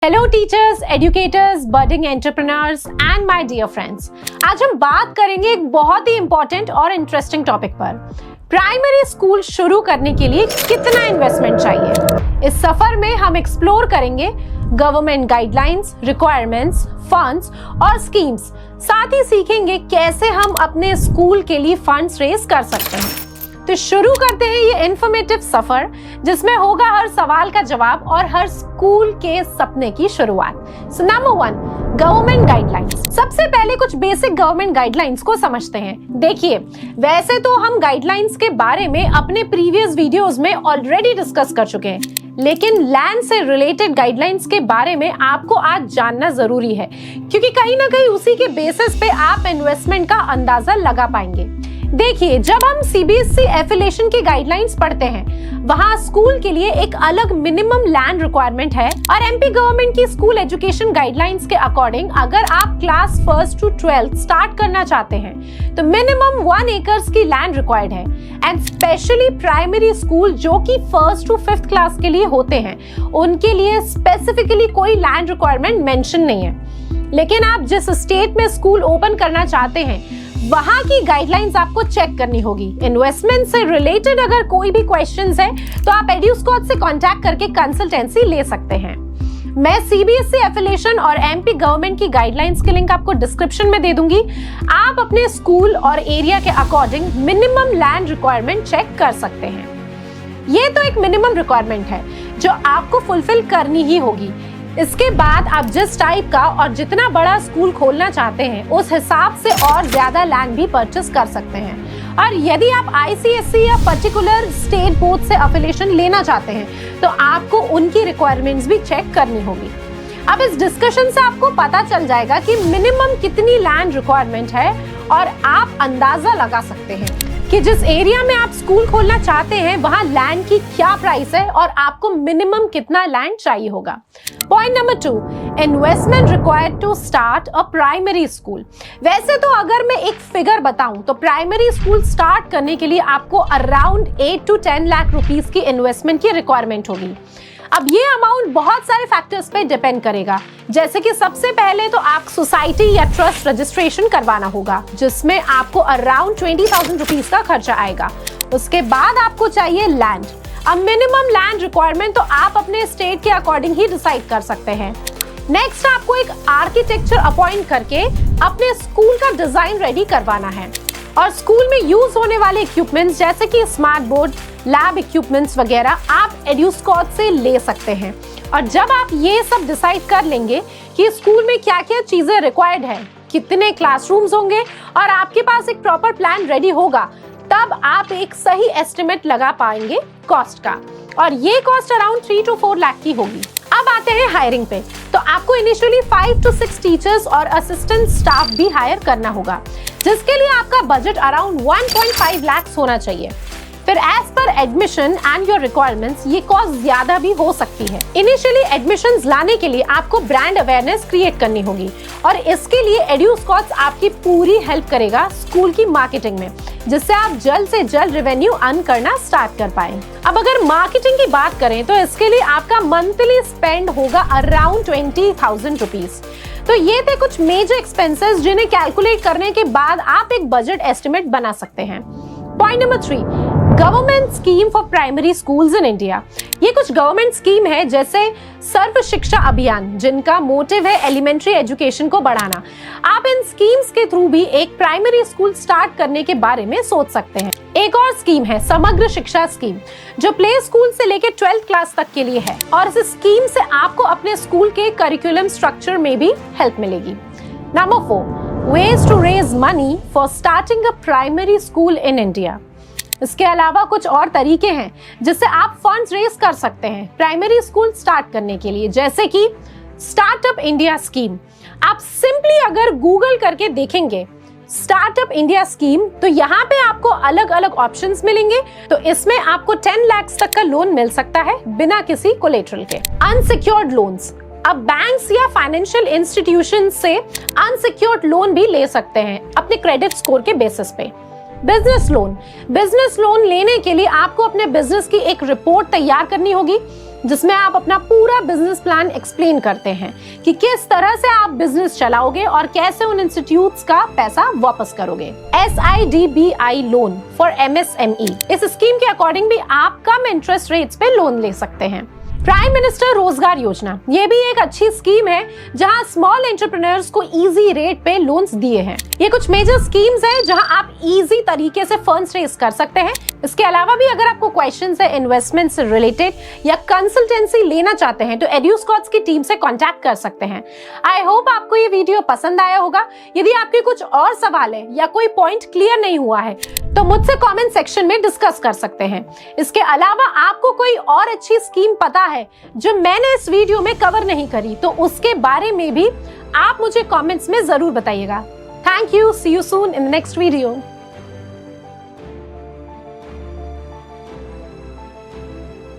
Hello teachers, educators, budding entrepreneurs and my dear friends. आज हम बात करेंगे एक बहुत ही इंपॉर्टेंट और इंटरेस्टिंग टॉपिक पर। प्राइमरी स्कूल शुरू करने के लिए कितना इन्वेस्टमेंट चाहिए। इस सफर में हम एक्सप्लोर करेंगे गवर्नमेंट गाइडलाइंस, रिक्वायरमेंट्स, फंड्स और स्कीम्स। साथ ही सीखेंगे कैसे हम अपने स्कूल के लिए फंड्स रेज कर सकते हैं। तो शुरू करते हैं ये इंफॉर्मेटिव सफर, जिसमें होगा हर सवाल का जवाब और हर स्कूल के सपने की शुरुआत। So number 1, government guidelines. सबसे पहले कुछ बेसिक गवर्नमेंट गाइडलाइंस को समझते हैं। देखिए, वैसे तो हम गाइडलाइंस के बारे में अपने प्रीवियस वीडियोस में ऑलरेडी डिस्कस कर चुके हैं, लेकिन लैंड से रिलेटेड गाइडलाइंस के बारे में आपको आज जानना जरूरी है, क्योंकि कहीं ना कहीं उसी के बेसिस पे आप इन्वेस्टमेंट का अंदाजा लगा पाएंगे। देखिए, जब हम सीबीएसई एफिलिएशन की गाइडलाइंस पढ़ते हैं, वहाँ स्कूल के लिए एक अलग मिनिमम लैंड रिक्वायरमेंट है, और एमपी गवर्नमेंट की स्कूल एजुकेशन गाइडलाइंस के अकॉर्डिंग अगर आप class 1st to 12th start करना चाहते हैं तो मिनिमम 1 एकर्स की लैंड रिक्वायर्ड है। एंड स्पेशली प्राइमरी स्कूल जो कि 1st to 5th क्लास के लिए होते हैं, उनके लिए स्पेसिफिकली कोई लैंड रिक्वायरमेंट मेंशन नहीं है। लेकिन आप जिस स्टेट में स्कूल ओपन करना चाहते हैं, वहां की गाइडलाइंस आपको चेक करनी होगी। इन्वेस्टमेंट से रिलेटेड अगर कोई भी क्वेश्चंस है तो आप एड्यूस्कॉट से कांटेक्ट करके कंसल्टेंसी ले सकते हैं। मैं सीबीएसई एफिलिएशन और एमपी गवर्नमेंट की गाइडलाइंस के लिंक आपको डिस्क्रिप्शन में दे दूंगी। आप अपने स्कूल और एरिया के according minimum land requirement check कर सकते हैं। ये तो एक मिनिमम रिक्वायरमेंट है जो आपको फुलफिल करनी ही होगी। इसके बाद आप जिस टाइप का और जितना बड़ा स्कूल खोलना चाहते हैं, उस हिसाब से और ज्यादा लैंड भी परचेस कर सकते हैं। और यदि आप आईसीएसई या पर्टिकुलर स्टेट बोर्ड से एफिलिएशन लेना चाहते हैं तो आपको उनकी रिक्वायरमेंट्स भी चेक करनी होगी। अब इस डिस्कशन से आपको पता चल जाएगा कि मिनिमम कितनी लैंड रिक्वायरमेंट है, और आप अंदाजा लगा सकते हैं कि जिस एरिया में आप स्कूल खोलना चाहते हैं वहां लैंड की क्या प्राइस है और आपको मिनिमम कितना लैंड चाहिए होगा। Point number 2, investment required to start a primary school. वैसे तो अगर मैं एक फिगर बताऊं तो प्राइमरी स्कूल स्टार्ट करने के लिए आपको अराउंड 8 to 10 लाख रुपीस की इन्वेस्टमेंट की रिक्वायरमेंट होगी। अब ये अमाउंट बहुत सारे फैक्टर्स पे डिपेंड करेगा, जैसे कि सबसे पहले तो आप सोसाइटी या ट्रस्ट रजिस्ट्रेशन करवाना होगा, जिसमें आपको अराउंड 20,000 रुपीस का खर्चा आएगा। उसके बाद आपको चाहिए लैंड। अब मिनिमम लैंड रिक्वायरमेंट तो आप अपने स्टेट के अकॉर्डिंग ही डिसाइड कर सकते हैं। नेक्स्ट, आपको एक आर्किटेक्चर अपॉइंट करके अपने स्कूल का डिजाइन रेडी करवाना है, और स्कूल में यूज होने वाले इक्विपमेंट्स जैसे कि स्मार्ट बोर्ड, लैब इक्विपमेंट्स वगैरह आप एड्यूस्कॉट से ले सकते हैं। और जब आप ये सब डिसाइड कर लेंगे कि स्कूल में क्या क्या चीजें रिक्वायर्ड है, कितने क्लासरूम्स होंगे, और आपके पास एक प्रॉपर प्लान रेडी होगा, तब आप एक सही एस्टिमेट लगा पाएंगे कॉस्ट का, और ये कॉस्ट अराउंड 3 to 4 लाख की होगी। अब आते हैं हायरिंग पे। तो आपको इनिशियली 5 to 6 टीचर्स और असिस्टेंट स्टाफ भी हायर करना होगा, जिसके लिए आपका बजट अराउंड 1.5 लाख होना चाहिए। फिर as per admission and your requirements ये कॉस्ट ज्यादा भी हो सकती है। इनिशियली एडमिशंस लाने के लिए आपको ब्रांड अवेयरनेस क्रिएट करनी होगी, और इसके लिए एड्यूस्कॉट आपकी पूरी हेल्प करेगा स्कूल की मार्केटिंग में, जिससे आप जल्द से जल्द रेवेन्यू अर्न करना स्टार्ट कर पाए। अब अगर मार्केटिंग की बात करें तो इसके लिए आपका मंथली स्पेंड होगा अराउंड 20,000 रुपीज। तो ये थे कुछ मेजर एक्सपेंसेस जिन्हें कैलकुलेट करने के बाद आप एक बजट एस्टिमेट बना सकते हैं। Point number 3, government scheme for primary schools in India. ये कुछ गवर्नमेंट स्कीम है, जैसे सर्व शिक्षा अभियान, जिनका मोटिव है एलिमेंट्री एजुकेशन को बढ़ाना। आप इन स्कीम्स के थ्रू भी एक प्राइमरी स्कूल स्टार्ट करने के बारे में सोच सकते हैं। एक और स्कीम है समग्र शिक्षा स्कीम, जो प्ले स्कूल से लेकर 12th क्लास तक के लिए है, और इस स्कीम से आपको अपने स्कूल के करिकुलम स्ट्रक्चर में भी हेल्प मिलेगी। Number 4, ways to raise money for starting a primary school in India। इसके अलावा कुछ और तरीके हैं जिससे आप फंड्स रेज कर सकते हैं प्राइमरी स्कूल स्टार्ट करने के लिए, जैसे कि स्टार्टअप इंडिया स्कीम। आप सिंपली अगर गूगल करके देखेंगे स्टार्टअप इंडिया स्कीम, तो यहाँ पे आपको अलग अलग ऑप्शंस मिलेंगे। तो इसमें आपको 10 लाख तक का लोन मिल सकता है बिना किसी कोलेटरल के। अनसिक्योर्ड लोन्स, अब बैंक्स या फाइनेंशियल इंस्टीट्यूशन से अनसिक्योर्ड लोन भी ले सकते हैं अपने क्रेडिट स्कोर के बेसिस पे। बिजनेस लोन लेने के लिए आपको अपने बिजनेस की एक रिपोर्ट तैयार करनी होगी, जिसमें आप अपना पूरा बिजनेस प्लान एक्सप्लेन करते हैं कि किस तरह से आप बिजनेस चलाओगे और कैसे उन इंस्टीट्यूट्स का पैसा वापस करोगे। SIDBI लोन फॉर MSME, इस स्कीम के अकॉर्डिंग भी आप कम इंटरेस्ट रेट्स पे लोन ले सकते हैं। प्राइम मिनिस्टर रोजगार योजना, ये भी एक अच्छी स्कीम है जहां स्मॉल एंटरप्रेन्योर्स को इजी रेट पे लोन्स दिए हैं। ये कुछ मेजर स्कीम्स है जहां आप इजी तरीके से फंड्स रेज कर सकते हैं। इसके अलावा भी अगर आपको क्वेश्चंस है इन्वेस्टमेंट से रिलेटेड या कंसल्टेंसी लेना चाहते हैं तो एड्यूस्कॉट्स की टीम से कांटेक्ट कर सकते हैं। आई होप आपको ये वीडियो पसंद आया होगा। यदि आपके कुछ और सवाल है या कोई पॉइंट क्लियर नहीं हुआ है तो मुझसे कमेंट सेक्शन में डिस्कस कर सकते हैं। इसके अलावा आपको कोई और अच्छी स्कीम पता है जो मैंने इस वीडियो में कवर नहीं करी तो उसके बारे में भी आप मुझे कमेंट्स में जरूर बताइएगा। Thank you, see you soon in the next video.